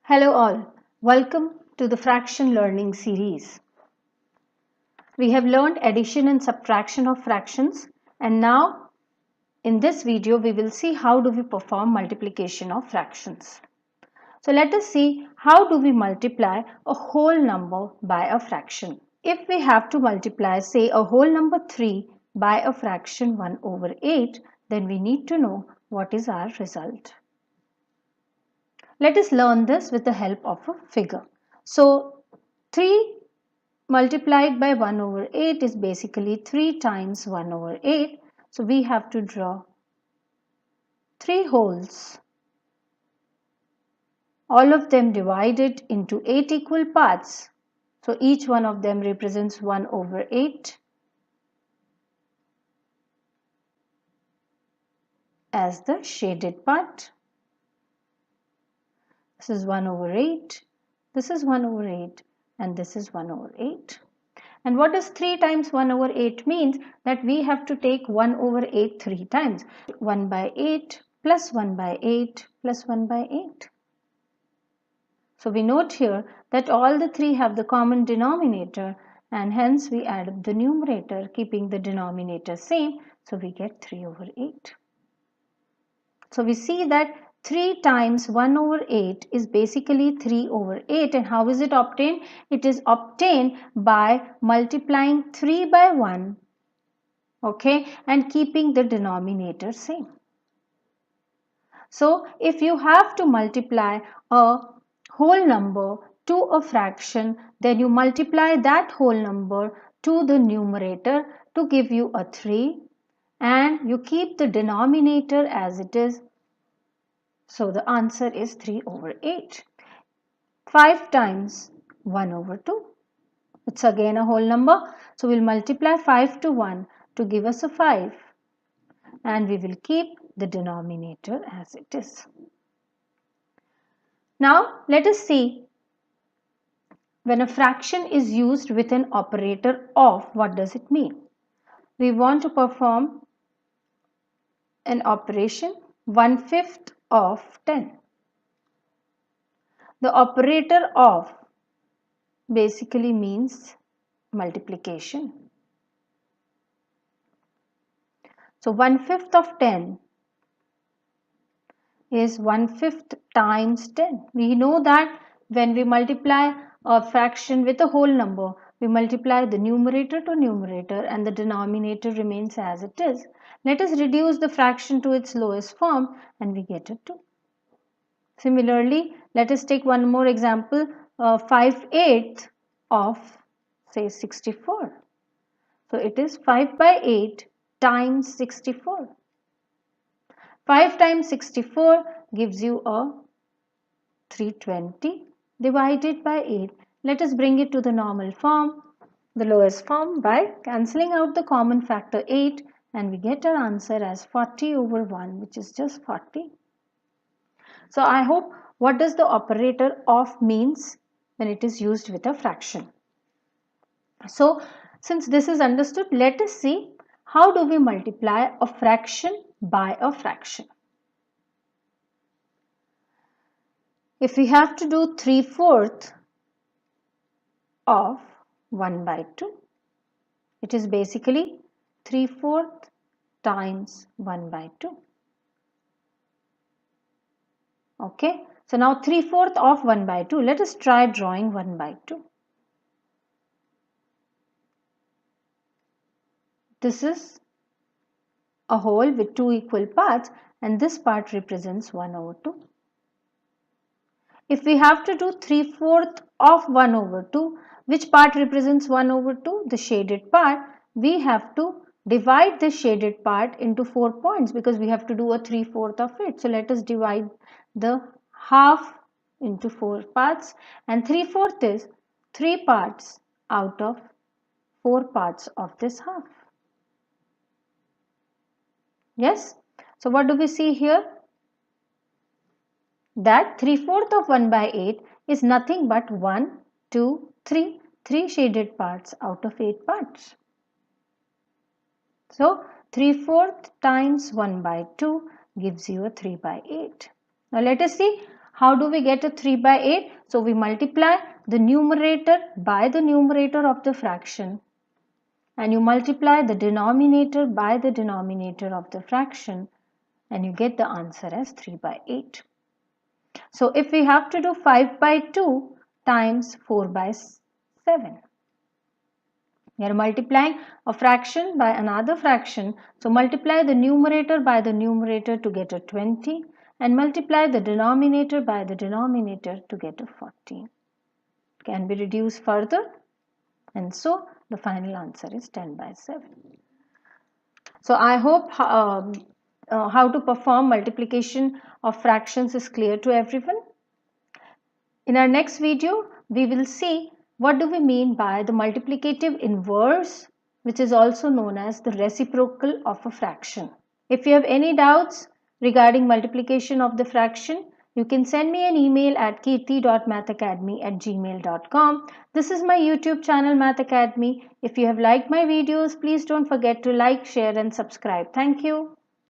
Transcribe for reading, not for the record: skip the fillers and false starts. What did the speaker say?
Hello all, welcome to the fraction learning series. We have learned addition and subtraction of fractions, and now in this video we will see how do we perform multiplication of fractions. So let us see how do we multiply a whole number by a fraction. If we have to multiply say a whole number 3 by a fraction 1/8, then we need to know what is our result. Let us learn this with the help of a figure. So 3 multiplied by 1/8 is basically 3 times 1/8. So we have to draw 3 holes, all of them divided into 8 equal parts. So each one of them represents 1/8 as the shaded part. This is 1/8, this is 1/8, and this is 1/8. And what does 3 times 1/8 means? That we have to take 1/8 3 times. 1/8 plus 1/8 plus 1/8. So we note here that all the 3 have the common denominator, and hence we add up the numerator keeping the denominator same. So we get 3/8. So we see that 3 times 1/8 is basically 3/8. And how is it obtained? It is obtained by multiplying 3 by 1, okay, and keeping the denominator same. So if you have to multiply a whole number to a fraction, then you multiply that whole number to the numerator to give you a 3, and you keep the denominator as it is. So the answer is 3/8. 5 times 1/2. It's again a whole number. So we'll multiply 5 to 1 to give us a 5. And we will keep the denominator as it is. Now let us see when a fraction is used with an operator of, what does it mean? We want to perform an operation 1/5 of 10. The operator of basically means multiplication. So 1/5 of 10 is 1/5 times 10. We know that when we multiply a fraction with a whole number, we multiply the numerator to numerator and the denominator remains as it is. Let us reduce the fraction to its lowest form and we get a 2. Similarly, let us take one more example, 5/8 of say 64. So it is 5/8 times 64. 5 times 64 gives you a 320 divided by 8. Let us bring it to the normal form, the lowest form, by cancelling out the common factor 8, and we get our answer as 40/1, which is just 40. So I hope what does the operator of means when it is used with a fraction. So since this is understood, let us see how do we multiply a fraction by a fraction. If we have to do 3/4 of 1/2, it is basically 3/4 times 1/2. Okay, so now 3/4 of 1/2. Let us try drawing 1/2. This is a whole with 2 equal parts, and this part represents 1/2. If we have to do 3/4 of 1/2, which part represents 1/2? The shaded part. We have to divide the shaded part into 4 points because we have to do a 3/4 of it. So let us divide the half into 4 parts, and 3/4 is 3 parts out of 4 parts of this half. Yes, so what do we see here? That 3/4 of 1/8 is nothing but 1, 2, 3, 3 shaded parts out of 8 parts. So 3/4 times 1/2 gives you a 3/8. Now let us see How do we get a 3 by 8? So we multiply the numerator by the numerator of the fraction, and you multiply the denominator by the denominator of the fraction, and you get the answer as 3 by 8. So if we have to do 5 by 2 times 4 by 7, we are multiplying a fraction by another fraction. So multiply the numerator by the numerator to get a 20, and multiply the denominator by the denominator to get a 14. Can be reduced further, and so the final answer is 10 by 7. So I hope how to perform multiplication of fractions is clear to everyone. In our next video, we will see what do we mean by the multiplicative inverse, which is also known as the reciprocal of a fraction. If you have any doubts regarding multiplication of the fraction, you can send me an email at kirti.mathacademy@gmail.com. This is my YouTube channel Mathacademy. If you have liked my videos, please don't forget to like, share and subscribe. Thank you.